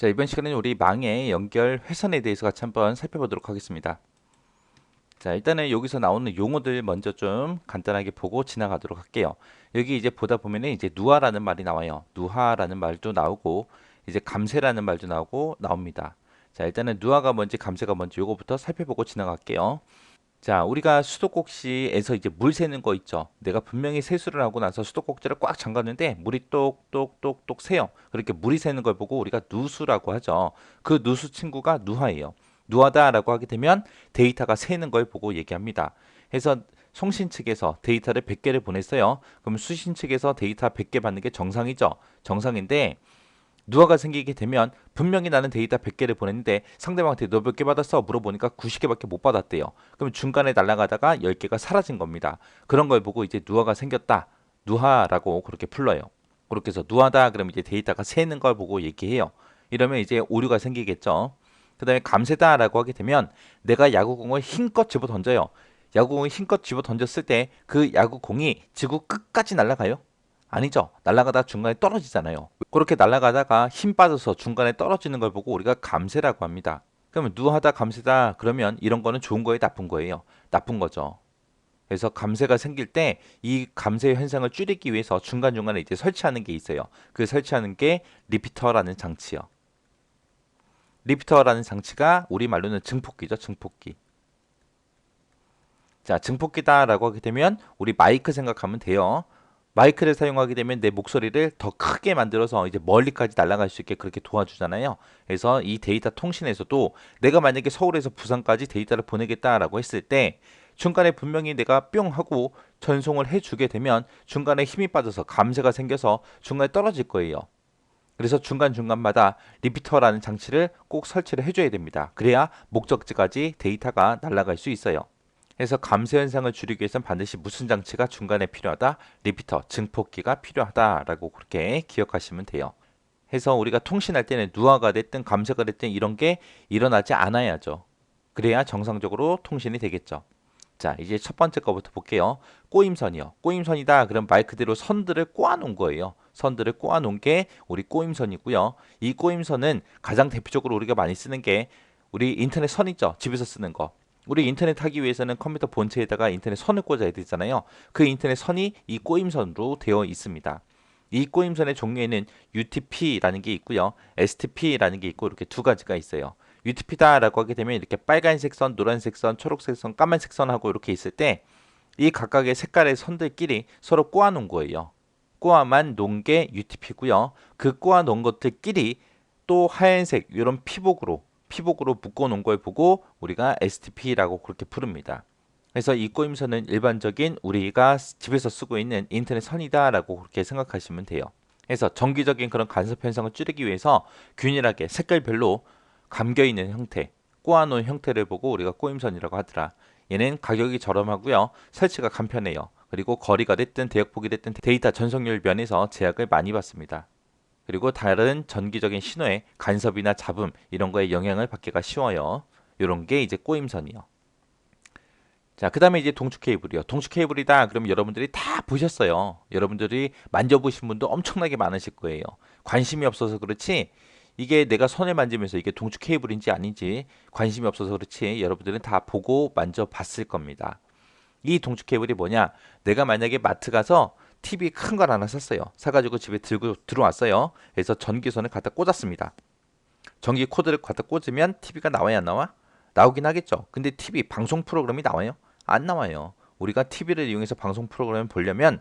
자, 이번 시간에는 우리 망의 연결 회선에 대해서 같이 한번 살펴보도록 하겠습니다. 자, 일단은 여기서 나오는 용어들 먼저 좀 간단하게 보고 지나가도록 할게요. 여기 이제 보다 보면은 이제 누하라는 말이 나와요. 누하라는 말도 나오고 이제 감세라는 말도 나옵니다. 자, 일단은 누하가 뭔지 감세가 뭔지 요거부터 살펴보고 지나갈게요. 자, 우리가 수도꼭지에서 이제 물 새는 거 있죠. 내가 분명히 세수를 하고 나서 수도꼭지를 꽉 잠갔는데 물이 똑똑똑똑 새요. 그렇게 물이 새는 걸 보고 우리가 누수라고 하죠. 그 누수 친구가 누하예요. 누하다라고 하게 되면 데이터가 새는 걸 보고 얘기합니다. 해서 송신 측에서 데이터를 100개를 보냈어요. 그럼 수신 측에서 데이터 100개 받는 게 정상이죠. 정상인데 누화가 생기게 되면 분명히 나는 데이터 100개를 보냈는데 상대방한테 너 몇 개 받았어? 물어보니까 90개밖에 못 받았대요. 그럼 중간에 날아가다가 10개가 사라진 겁니다. 그런 걸 보고 이제 누화가 생겼다. 누하라고 그렇게 불러요. 그렇게 해서 누하다 그러면 이제 데이터가 새는 걸 보고 얘기해요. 이러면 이제 오류가 생기겠죠. 그 다음에 감세다라고 하게 되면 내가 야구공을 힘껏 집어 던져요. 야구공을 힘껏 집어 던졌을 때 그 야구공이 지구 끝까지 날아가요? 아니죠. 날아가다 중간에 떨어지잖아요. 그렇게 날아가다가 힘 빠져서 중간에 떨어지는 걸 보고 우리가 감세라고 합니다. 그러면 누하다 감세다 그러면 이런 거는 좋은 거예요, 나쁜 거예요? 나쁜 거죠. 그래서 감세가 생길 때 이 감세 현상을 줄이기 위해서 중간중간에 이제 설치하는 게 있어요. 그 설치하는 게 리피터라는 장치요. 리피터라는 장치가 우리말로는 증폭기죠, 증폭기. 자, 증폭기다라고 하게 되면 우리 마이크 생각하면 돼요. 마이크를 사용하게 되면 내 목소리를 더 크게 만들어서 이제 멀리까지 날아갈 수 있게 그렇게 도와주잖아요. 그래서 이 데이터 통신에서도 내가 만약에 서울에서 부산까지 데이터를 보내겠다라고 했을 때 중간에 분명히 내가 뿅 하고 전송을 해주게 되면 중간에 힘이 빠져서 감쇄가 생겨서 중간에 떨어질 거예요. 그래서 중간중간마다 리피터라는 장치를 꼭 설치를 해줘야 됩니다. 그래야 목적지까지 데이터가 날아갈 수 있어요. 그래서 감쇄 현상을 줄이기 위해서는 반드시 무슨 장치가 중간에 필요하다? 리피터, 증폭기가 필요하다라고 그렇게 기억하시면 돼요. 해서 우리가 통신할 때는 누화가 됐든 감쇄가 됐든 이런 게 일어나지 않아야죠. 그래야 정상적으로 통신이 되겠죠. 자, 이제 첫 번째 거부터 볼게요. 꼬임선이요. 꼬임선이다. 그럼 말 그대로 선들을 꼬아놓은 거예요. 선들을 꼬아놓은 게 우리 꼬임선이고요. 이 꼬임선은 가장 대표적으로 우리가 많이 쓰는 게 우리 인터넷 선 있죠. 집에서 쓰는 거. 우리 인터넷 하기 위해서는 컴퓨터 본체에다가 인터넷 선을 꽂아야 되잖아요. 그 인터넷 선이 이 꼬임선으로 되어 있습니다. 이 꼬임선의 종류에는 UTP라는 게 있고요. STP라는 게 있고 이렇게 두 가지가 있어요. UTP다라고 하게 되면 이렇게 빨간색 선, 노란색 선, 초록색 선, 까만색 선하고 이렇게 있을 때 이 각각의 색깔의 선들끼리 서로 꼬아 놓은 거예요. 꼬아만 놓은 게 UTP고요. 그 꼬아 놓은 것들끼리 또 하얀색 이런 피복으로 묶어 놓은 걸 보고 우리가 STP라고 그렇게 부릅니다. 그래서 이 꼬임선은 일반적인 우리가 집에서 쓰고 있는 인터넷 선이다라고 그렇게 생각하시면 돼요. 그래서 정기적인 그런 간섭 현상을 줄이기 위해서 균일하게 색깔별로 감겨 있는 형태, 꼬아놓은 형태를 보고 우리가 꼬임선이라고 하더라. 얘는 가격이 저렴하고요. 설치가 간편해요. 그리고 거리가 됐든 대역폭이 됐든 데이터 전송률 면에서 제약을 많이 받습니다. 그리고 다른 전기적인 신호에 간섭이나 잡음 이런 거에 영향을 받기가 쉬워요. 이런 게 이제 꼬임선이요. 자, 그 다음에 이제 동축 케이블이요. 동축 케이블이다. 그럼 여러분들이 다 보셨어요. 여러분들이 만져보신 분도 엄청나게 많으실 거예요. 관심이 없어서 그렇지, 이게 내가 손에 만지면서 이게 동축 케이블인지 아닌지 관심이 없어서 그렇지, 여러분들은 다 보고 만져봤을 겁니다. 이 동축 케이블이 뭐냐? 내가 만약에 마트 가서 TV 큰 걸 하나 샀어요. 사가지고 집에 들고 들어왔어요. 그래서 전기선을 갖다 꽂았습니다. 전기 코드를 갖다 꽂으면 TV가 나와야 안 나와? 나오긴 하겠죠. 근데 TV 방송 프로그램이 나와요? 안 나와요. 우리가 TV를 이용해서 방송 프로그램을 보려면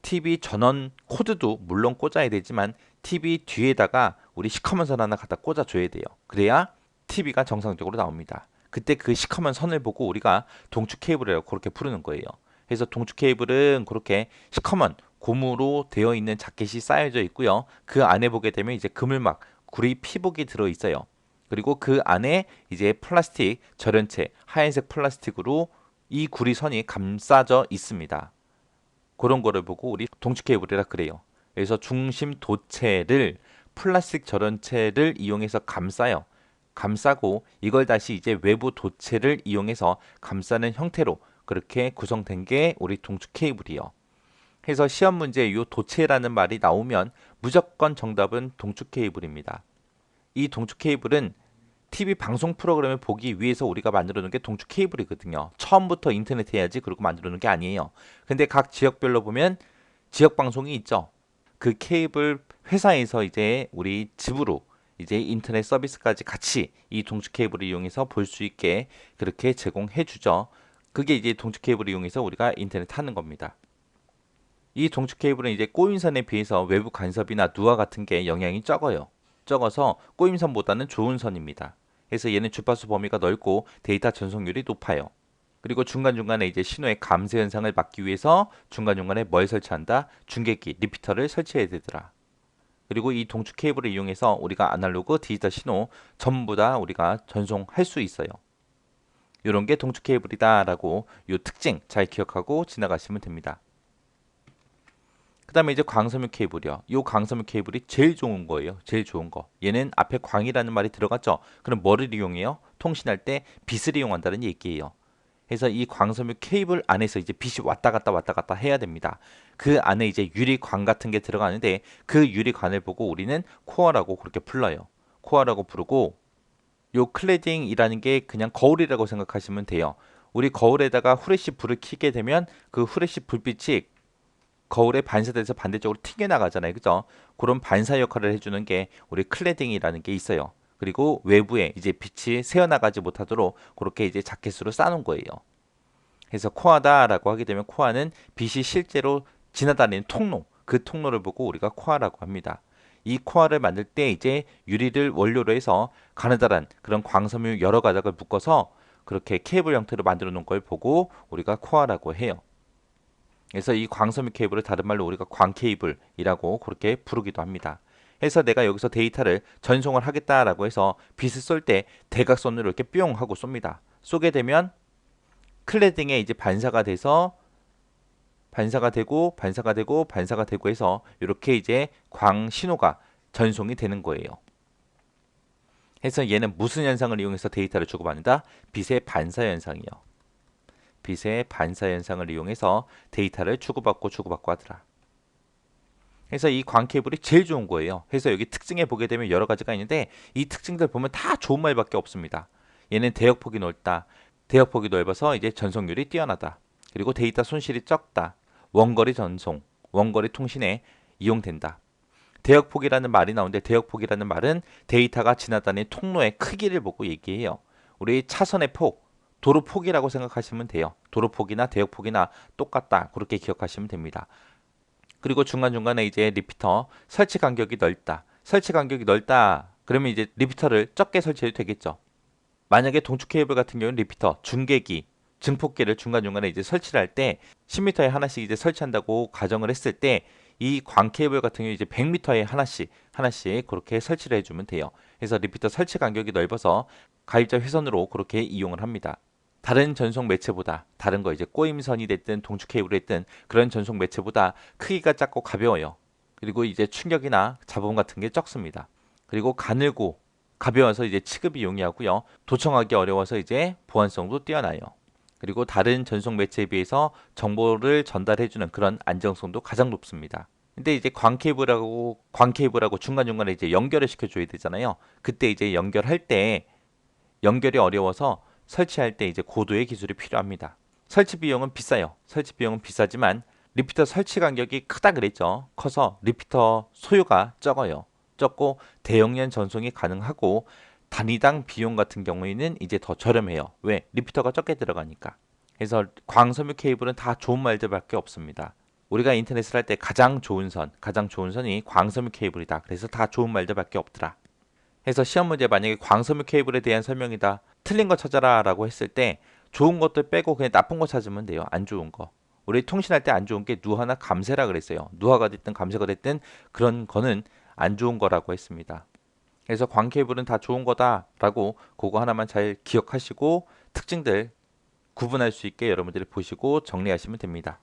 TV 전원 코드도 물론 꽂아야 되지만 TV 뒤에다가 우리 시커먼 선 하나 갖다 꽂아줘야 돼요. 그래야 TV가 정상적으로 나옵니다. 그때 그 시커먼 선을 보고 우리가 동축 케이블이라고 그렇게 부르는 거예요. 그래서 동축 케이블은 그렇게 시커먼 고무로 되어 있는 자켓이 쌓여져 있고요. 그 안에 보게 되면 이제 그물막, 구리 피복이 들어 있어요. 그리고 그 안에 이제 플라스틱 절연체, 하얀색 플라스틱으로 이 구리선이 감싸져 있습니다. 그런 거를 보고 우리 동축 케이블이라 그래요. 그래서 중심 도체를 플라스틱 절연체를 이용해서 감싸요. 감싸고 이걸 다시 이제 외부 도체를 이용해서 감싸는 형태로 그렇게 구성된 게 우리 동축 케이블이요. 그래서 시험 문제에 이 도체라는 말이 나오면 무조건 정답은 동축 케이블입니다. 이 동축 케이블은 TV 방송 프로그램을 보기 위해서 우리가 만들어 놓은 게 동축 케이블이거든요. 처음부터 인터넷 해야지 그러고 만들어 놓은 게 아니에요. 근데 각 지역별로 보면 지역 방송이 있죠. 그 케이블 회사에서 이제 우리 집으로 이제 인터넷 서비스까지 같이 이 동축 케이블을 이용해서 볼 수 있게 그렇게 제공해 주죠. 그게 이제 동축 케이블을 이용해서 우리가 인터넷 하는 겁니다. 이 동축 케이블은 이제 꼬임선에 비해서 외부 간섭이나 누화 같은 게 영향이 적어요. 적어서 꼬임선보다는 좋은 선입니다. 그래서 얘는 주파수 범위가 넓고 데이터 전송률이 높아요. 그리고 중간중간에 이제 신호의 감쇄 현상을 막기 위해서 중간중간에 뭘 설치한다? 중계기, 리피터를 설치해야 되더라. 그리고 이 동축 케이블을 이용해서 우리가 아날로그, 디지털 신호 전부 다 우리가 전송할 수 있어요. 이런 게 동축 케이블이다라고 이 특징 잘 기억하고 지나가시면 됩니다. 그 다음에 이제 광섬유 케이블이요. 이 광섬유 케이블이 제일 좋은 거예요. 제일 좋은 거. 얘는 앞에 광이라는 말이 들어갔죠. 그럼 뭐를 이용해요? 통신할 때 빛을 이용한다는 얘기예요. 그래서 이 광섬유 케이블 안에서 이제 빛이 왔다 갔다 해야 됩니다. 그 안에 이제 유리관 같은 게 들어가는데 그 유리관을 보고 우리는 코어라고 그렇게 불러요. 코어라고 부르고 요 클레딩이라는 게 그냥 거울이라고 생각하시면 돼요. 우리 거울에다가 후레쉬 불을 켜게 되면 그 후레쉬 불빛이 거울에 반사돼서 반대쪽으로 튕겨나가잖아요. 그죠? 그런 반사 역할을 해주는 게 우리 클레딩이라는 게 있어요. 그리고 외부에 이제 빛이 새어나가지 못하도록 그렇게 이제 자켓으로 싸놓은 거예요. 그래서 코아다라고 하게 되면 코아는 빛이 실제로 지나다니는 통로, 그 통로를 보고 우리가 코아라고 합니다. 이 코아를 만들 때 이제 유리를 원료로 해서 가느다란 그런 광섬유 여러 가닥을 묶어서 그렇게 케이블 형태로 만들어 놓은 걸 보고 우리가 코아라고 해요. 그래서 이 광섬유 케이블을 다른 말로 우리가 광케이블이라고 그렇게 부르기도 합니다. 해서 내가 여기서 데이터를 전송을 하겠다라고 해서 빛을 쏠 때 대각선으로 이렇게 뿅 하고 쏩니다. 쏘게 되면 클레딩에 이제 반사가 돼서 반사가 되고 반사가 되고 반사가 되고 해서 이렇게 이제 광 신호가 전송이 되는 거예요. 해서 얘는 무슨 현상을 이용해서 데이터를 주고받는다? 빛의 반사 현상이요. 빛의 반사 현상을 이용해서 데이터를 주고받고 하더라. 그래서 이 광 케이블이 제일 좋은 거예요. 그래서 여기 특징에 보게 되면 여러 가지가 있는데 이 특징들 보면 다 좋은 말밖에 없습니다. 얘는 대역폭이 넓다. 대역폭이 넓어서 이제 전송률이 뛰어나다. 그리고 데이터 손실이 적다. 원거리 전송, 원거리 통신에 이용된다. 대역폭이라는 말이 나오는데 대역폭이라는 말은 데이터가 지나다니는 통로의 크기를 보고 얘기해요. 우리 차선의 폭, 도로 폭이라고 생각하시면 돼요. 도로 폭이나 대역 폭이나 똑같다. 그렇게 기억하시면 됩니다. 그리고 중간중간에 이제 리피터 설치 간격이 넓다. 설치 간격이 넓다. 그러면 이제 리피터를 적게 설치해도 되겠죠. 만약에 동축 케이블 같은 경우는 리피터, 중계기, 증폭기를 중간중간에 이제 설치를 할 때 10m에 하나씩 이제 설치한다고 가정을 했을 때 이 광 케이블 같은 경우 이제 100m에 하나씩 그렇게 설치를 해주면 돼요. 그래서 리피터 설치 간격이 넓어서 가입자 회선으로 그렇게 이용을 합니다. 다른 전송 매체보다 다른 거 이제 꼬임선이 됐든 동축 케이블이 됐든 그런 전송 매체보다 크기가 작고 가벼워요. 그리고 이제 충격이나 잡음 같은 게 적습니다. 그리고 가늘고 가벼워서 이제 취급이 용이하고요. 도청하기 어려워서 이제 보안성도 뛰어나요. 그리고 다른 전송 매체에 비해서 정보를 전달해주는 그런 안정성도 가장 높습니다. 근데 이제 광 케이블하고 중간중간에 이제 연결을 시켜줘야 되잖아요. 그때 이제 연결할 때 연결이 어려워서 설치할 때 이제 고도의 기술이 필요합니다. 설치 비용은 비싸요. 설치 비용은 비싸지만 리피터 설치 간격이 크다 그랬죠. 커서 리피터 소요가 적어요. 적고 대용량 전송이 가능하고 단위당 비용 같은 경우에는 이제 더 저렴해요. 왜? 리피터가 적게 들어가니까. 그래서 광섬유 케이블은 다 좋은 말들밖에 없습니다. 우리가 인터넷을 할 때 가장 좋은 선이 광섬유 케이블이다. 그래서 다 좋은 말들밖에 없더라. 해서 시험 문제 만약에 광섬유 케이블에 대한 설명이다. 틀린 거 찾아라 라고 했을 때 좋은 것들 빼고 그냥 나쁜 거 찾으면 돼요. 안 좋은 거. 우리 통신할 때 안 좋은 게 누화나 감쇄라 그랬어요. 누화가 됐든 감쇄가 됐든 그런 거는 안 좋은 거라고 했습니다. 그래서 광 케이블은 다 좋은 거다라고 그거 하나만 잘 기억하시고 특징들 구분할 수 있게 여러분들이 보시고 정리하시면 됩니다.